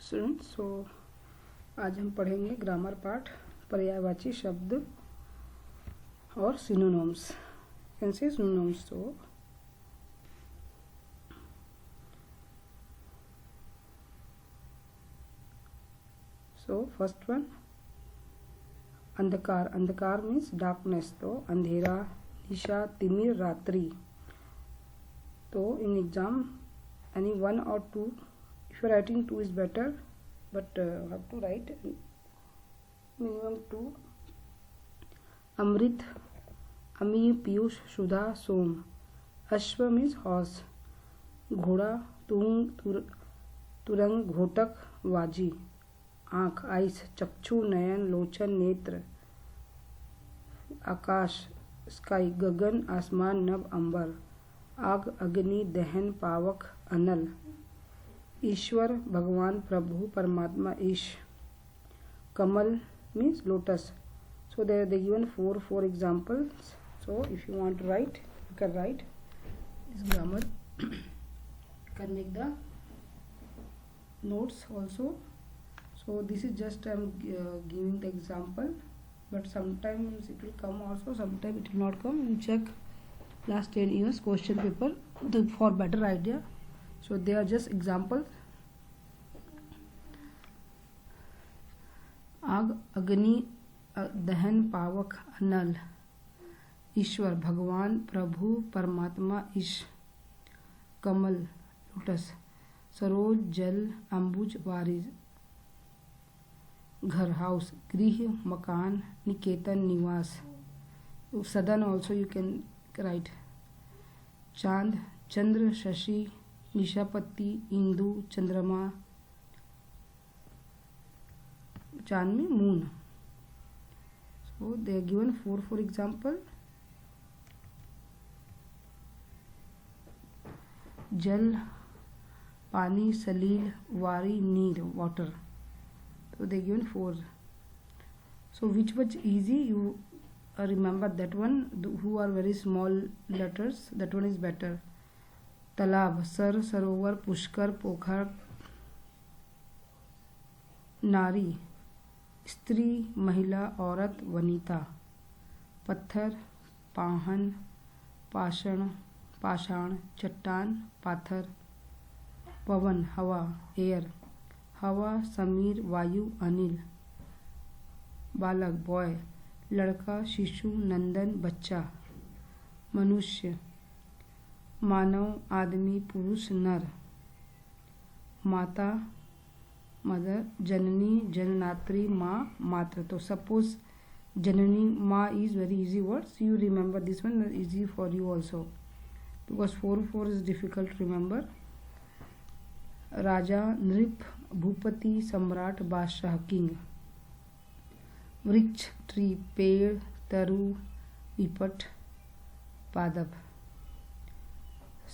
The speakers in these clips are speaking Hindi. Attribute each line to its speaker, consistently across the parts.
Speaker 1: स्टूडेंट्स, सो आज हम पढ़ेंगे ग्रामर पार्ट, पर्यायवाची शब्द और synonyms. Can say synonyms. So first one, अंधकार। अंधकार मीन्स डार्कनेस, तो अंधेरा, निशा, तिमिर, रात्रि। तो in exam any one or two, if you are writing two is better, but have to write minimum two. अमृत, अमी, पीयूष, सुधा, सोम। अश्व मीन्स हॉर्स, घोड़ा, तुंग, तुरंग, घोटक, वाजी। आँख, आइस, चक्षु, नयन, लोचन, नेत्र। आकाश, स्काई, गगन, आसमान, नभ, अंबर। आग, अग्नि, दहन, पावक, अनल। ईश्वर, भगवान, प्रभु, परमात्मा, ईश। कमल means lotus. So they given four examples. So if you want to write, you can write this grammar. You can make the notes also. So this is just I am giving the example, but sometimes it will come also, sometimes it will not come. You check last 10 years question paper for better idea. So they are just examples. आग, अग्नि, दहन, पावक, अनल। ईश्वर, भगवान, प्रभु, परमात्मा, ईश। कमल, लोटस। सरोज, जल, अंबुज, वारिज। घर, हाउस, गृह, मकान, निकेतन, निवास। सदन also you can write. चांद, चंद्र, शशि, निशापति, इंदु, चंद्रमा। चांद में moon. So they are given four example. जल, पानी, सलील, वारी, नीर, water. So they are given four. So which was easy, you remember that one. Who are very small letters, that one is better. तालाब, सर, सरोवर, पुष्कर, पोखर। नारी, स्त्री, महिला, औरत, वनिता। पत्थर, पाहन, पाषाण, पाषाण, चट्टान, पाथर। पवन, हवा, एयर। हवा, समीर, वायु, अनिल। बालक, बॉय, लड़का, शिशु, नंदन, बच्चा। मनुष्य, मानव, आदमी, पुरुष, नर। माता, मदर। जननी, जननात्री, माँ, मात्र। तो सपोज जननी, माँ is very easy words. You remember this one is easy for you also, because four is difficult to remember. राजा, नृप, भूपति, सम्राट, बादशाह, किंग। वृक्ष, ट्री, पेड़, तरु, विपट, पादप।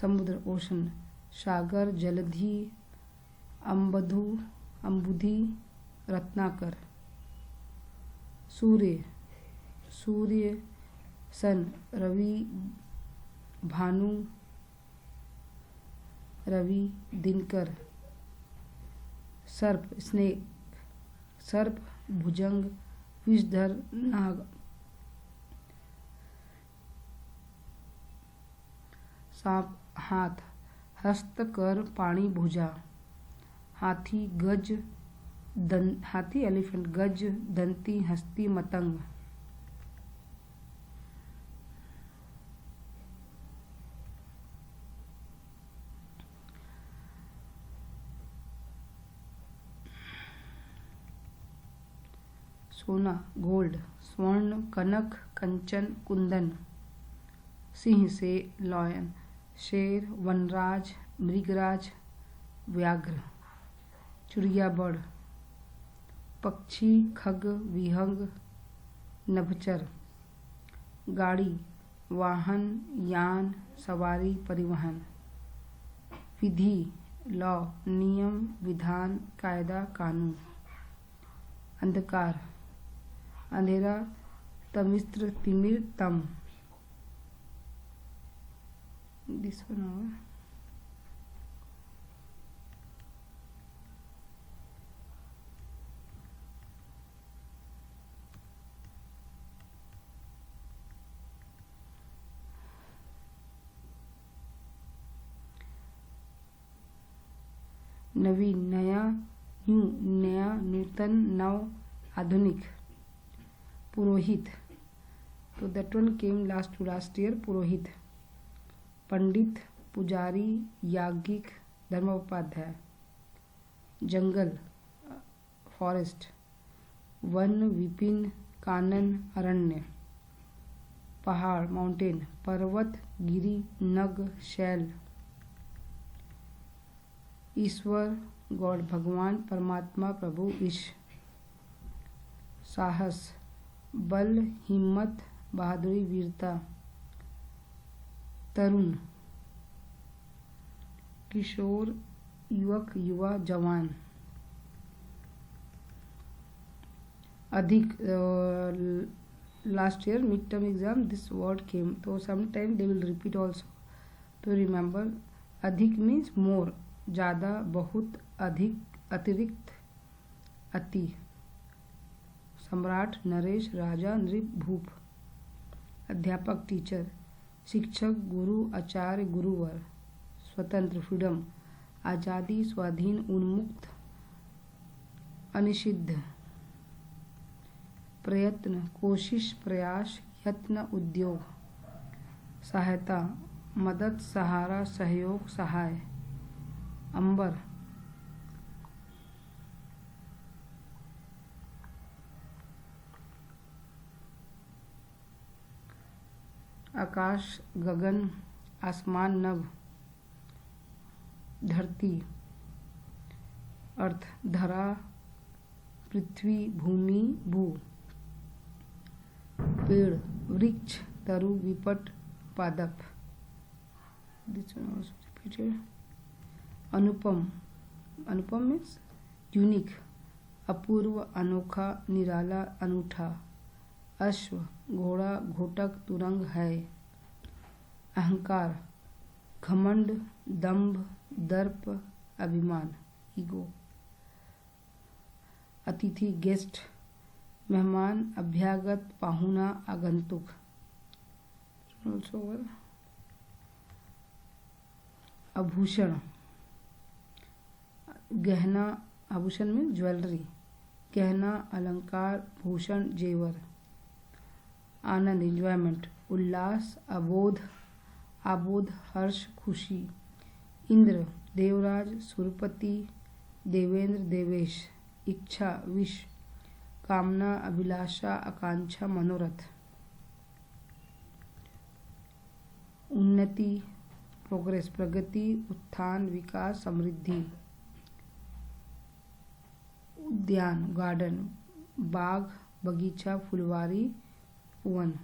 Speaker 1: समुद्र, ओशन। सागर, जलधि, अम्बुधु, अम्बुधि, रत्नाकर। सूर्य, सूर्य, सन, रवि, भानु, रवि, दिनकर। सर्प, स्नेक, सर्प, भुजंग, विषधर, नाग। सांप, हाथ, हस्त, कर, पाणी, भुजा। हाथी, गज, हाथी एलिफेंट, गज, दंती, हस्ती, मतंग। सोना, गोल्ड, स्वर्ण, कनक, कंचन, कुंदन। सिंह से लॉयन। शेर, वनराज, मृगराज, व्याघ्र। चिड़िया, बर्ड। पक्षी, खग, विहंग, नभचर। गाड़ी, वाहन, यान, सवारी, परिवहन। विधि, लॉ, नियम, विधान, कायदा, कानून। अंधकार, अंधेरा, तमिस्र, तिमिर, तम। दिस वन नवीन, नया, न्यू, नया, नूतन, नव, आधुनिक। पुरोहित, तो that one came last year, पुरोहित। पंडित, पुजारी, याज्ञिक, धर्मोपाध्याय। जंगल, फॉरेस्ट। वन, विपिन, कानन, अरण्य। पहाड़, माउंटेन। पर्वत, गिरी, नग, शैल। ईश्वर, गॉड, भगवान, परमात्मा, प्रभु, ईश। साहस, बल, हिम्मत, बहादुरी, वीरता। तरुण, किशोर, युवक, युवा, जवान। अधिक, last year midterm exam this word came, so sometime they will repeat also, to remember. अधिक means more, ज़्यादा, बहुत, अधिक, अतिरिक्त, अति। सम्राट, नरेश, राजा, नृप, भूप। अध्यापक, टीचर। शिक्षक, गुरु, आचार्य, गुरुवर। स्वतंत्र, फ्रीडम, आज़ादी, स्वाधीन, उन्मुक्त, अनिषिद्ध। प्रयत्न, कोशिश, प्रयास, यत्न, उद्योग। सहायता, मदद, सहारा, सहयोग, सहाय। अंबर, आकाश, गगन, आसमान, नभ। धरती, अर्थ, धरा, पृथ्वी, भूमि, भू। पेड़, वृक्ष, तरु, विपट, पादप। This one also repeated. अनुपम, अनुपम मीन्स यूनिक, अपूर्व, अनोखा, निराला, अनूठा। अश्व, घोड़ा, घोटक, तुरंग, है। अहंकार, घमंड, दंभ, दर्प, अभिमान, ईगो। अतिथि, गेस्ट, मेहमान, अभ्यागत, पाहुना, आगंतुक। आभूषण, गहना, आभूषण में ज्वेलरी, गहना, अलंकार, भूषण, जेवर। आनंद, एंजॉयमेंट, उल्लास, अबोध, आबोध, हर्ष, खुशी। इंद्र, देवराज, सुरपति, देवेंद्र, देवेश। इच्छा, विश, कामना, अभिलाषा, आकांक्षा, मनोरथ। उन्नति, प्रोग्रेस, प्रगति, उत्थान, विकास, समृद्धि। उद्यान, गार्डन, बाग, बगीचा, फुलवारी, वन।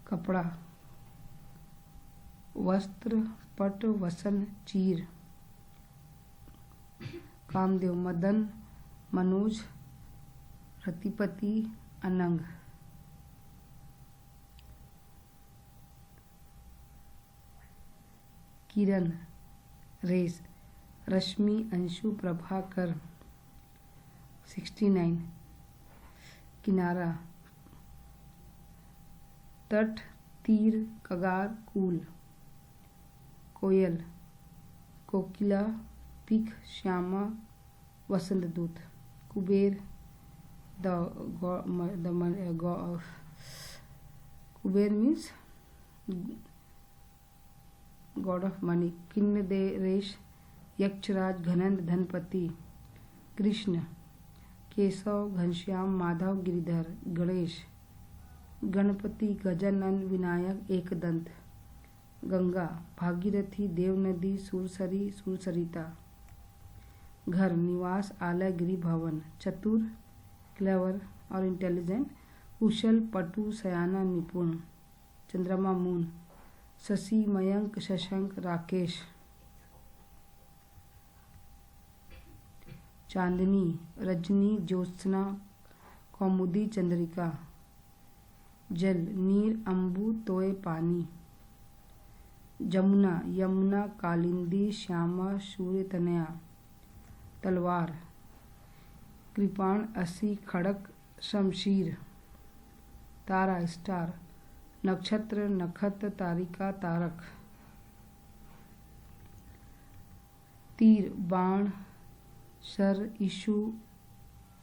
Speaker 1: कपड़ा, वस्त्र, पट, वसन, चीर। कामदेव, मदन, मनोज, रतिपति, अनंग। किरण, रेस, रश्मि, अंशु, प्रभाकर। 69। किनारा, तट, तीर, कगार, कूल। कोयल, कोकिला, पिक, श्यामा, वसंत दूत। Kuber, Kuber means god of money. किन्नरेश, यक्षराज, घनंद, धनपति। कृष्ण, केशव, घनश्याम, माधव, गिरिधर। गणेश, गणपति, गजानन, विनायक, एकदंत। गंगा, भागीरथी, देवनदी, सुरसरी, सुरसरिता। घर, निवास, आलय, गृह, भवन। चतुर, क्लेवर और इंटेलिजेंट। कुशल, पटु, सयाना, निपुण। चंद्रमा, मून। शशि, मयंक, शशंक, राकेश। चांदनी, रजनी, ज्योत्सना, कौमुदी, चंद्रिका। जल, नीर, अम्बु, तोय, पानी। जमुना, यमुना, कालिंदी, श्यामा, सूर्य, तनया। तलवार, कृपाण असी खड़क शमशीर, तारा स्टार, नक्षत्र नखत तारिका तारक, तीर बाण शर इशु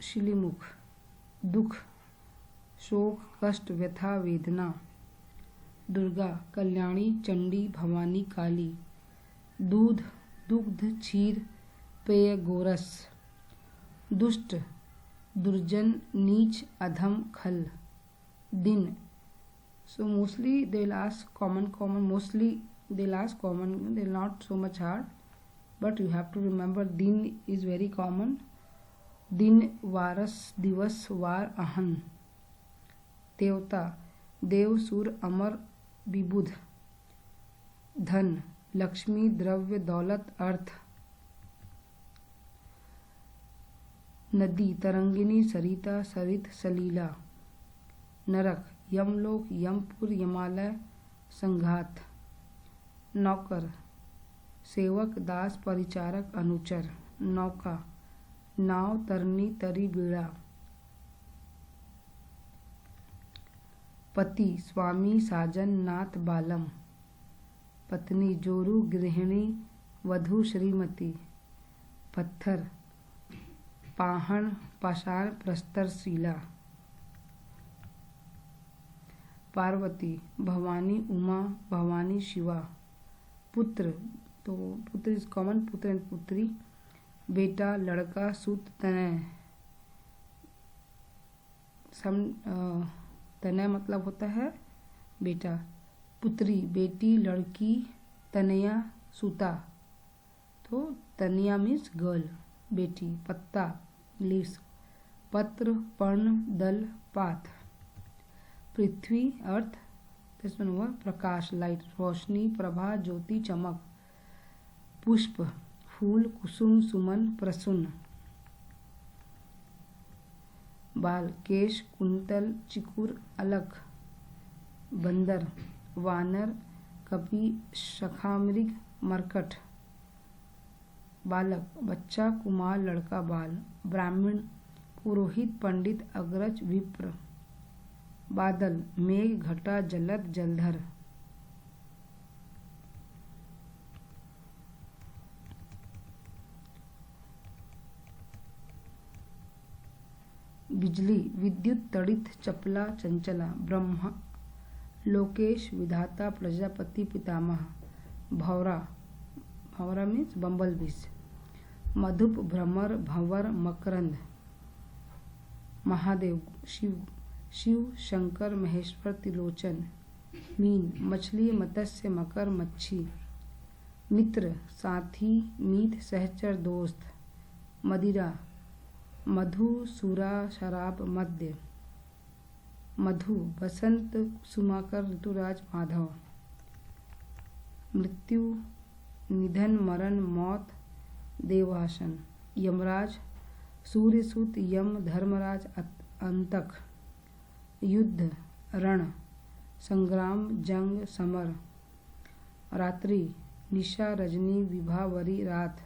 Speaker 1: शिलीमुख, दुख शोक कष्ट व्यथा वेदना, दुर्गा कल्याणी चंडी भवानी काली, दूध दुग्ध क्षीर पेय गोरस, दुष्ट दुर्जन नीच अधम खल, दिन. So mostly they'll ask common, mostly they'll ask common, they'll not so much hard, but you have to remember दिन is very common. दिन वारस दिवस वार अहन, देवता देव सुर अमर विबुध, धन लक्ष्मी द्रव्य दौलत अर्थ, नदी तरंगिनी सरिता सरित सलीला, नरक यमलोक यमपुर यमालय संघात, नौकर सेवक दास परिचारक अनुचर, नौका नाव तरनी तरी बीड़ा, पति स्वामी साजन नाथ बालम, पत्नी जोरू गृहिणी वधु श्रीमती, पत्थर पाहण पाषाण प्रस्तर शिला, पार्वती भवानी उमा भवानी शिवा, पुत्र तो पुत्र इज कॉमन, पुत्र एंड पुत्री, बेटा लड़का सूत तनय, तनय मतलब होता है बेटा, पुत्री बेटी लड़की, तनया सूता, तो तनया मीन्स गर्ल बेटी, पत्ता लीव्स, पत्र पर्ण दल पात, पृथ्वी अर्थ, इसमें हुआ प्रकाश लाइट रोशनी प्रभा ज्योति चमक, पुष्प फूल कुसुम सुमन प्रसन्न, बाल केश कुंतल चिकुर अलक, बंदर वानर कपि शखामृग मरकट, बालक बच्चा कुमार लड़का बाल, ब्राह्मण पुरोहित पंडित अग्रज विप्र, बादल मेघ घटा जलद जलधर, बिजली विद्युत तड़ित चपला चंचला, ब्रह्मा लोकेश विधाता प्रजापति पितामह, भौरा भौरा मीन्स बम्बल बीस, मधुप भ्रमर भंवर मकरंद, महादेव शिव शिव शंकर महेश्वर त्रिलोचन, मीन मछली मत्स्य मकर मच्छी, मित्र साथी मीत सहचर दोस्त, मदिरा मधु सुरा शराब मद्य, मधु बसंत सुमाकर ऋतुराज माधव, मृत्यु निधन मरण मौत देवासन, यमराज सूर्यसुत यम धर्मराज अंतक, युद्ध रण संग्राम जंग समर, रात्रि निशा रजनी विभावरी रात,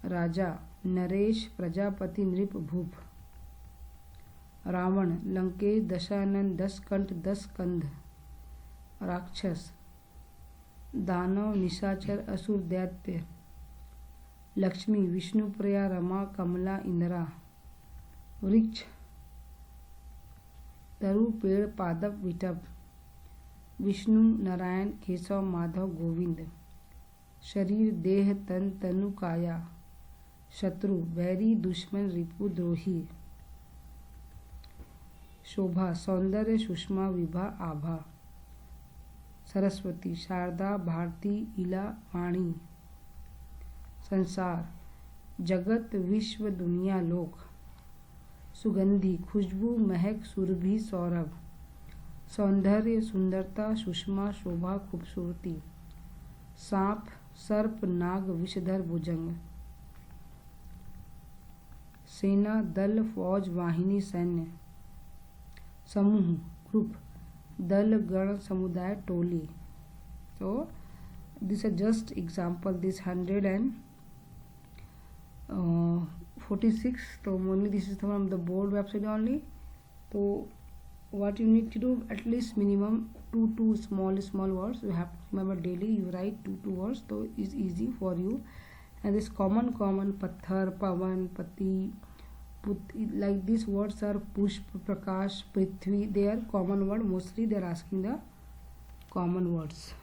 Speaker 1: राजा नरेश प्रजापति नृप भूप, रावण लंकेश दशानन 10 कंठ 10 कंध, राक्षस दानव निशाचर असुर दैत्य, लक्ष्मी विष्णुप्रिया रमा कमला इंदिरा, वृक्ष तरु पेड़ पादप विटप, विष्णु नारायण केशव माधव गोविंद, शरीर देह तन तनु काया, शत्रु बैरी दुश्मन रिपु द्रोही, शोभा सौंदर्य सुषमा विभा आभा, सरस्वती शारदा भारती इला वाणी, संसार जगत विश्व दुनिया लोक, सुगंधी खुशबू महक सुरभि सौरभ, सौंदर्य सुंदरता सुषमा शोभा खूबसूरती, सांप सर्प नाग विषधर भुजंग, सेना दल फौज वाहिनी सैन्य, समूह ग्रुप दल गण समुदाय टोली. So these are just example. This 100 and 46. So only this is from the board website only. So what you need to do, at least minimum two small words you have to remember daily. You write two words, so it's easy for you. And this common pathar, pavan, pati, like these words are pushp, prakash, prithvi. They are common word. Mostly they are asking the common words.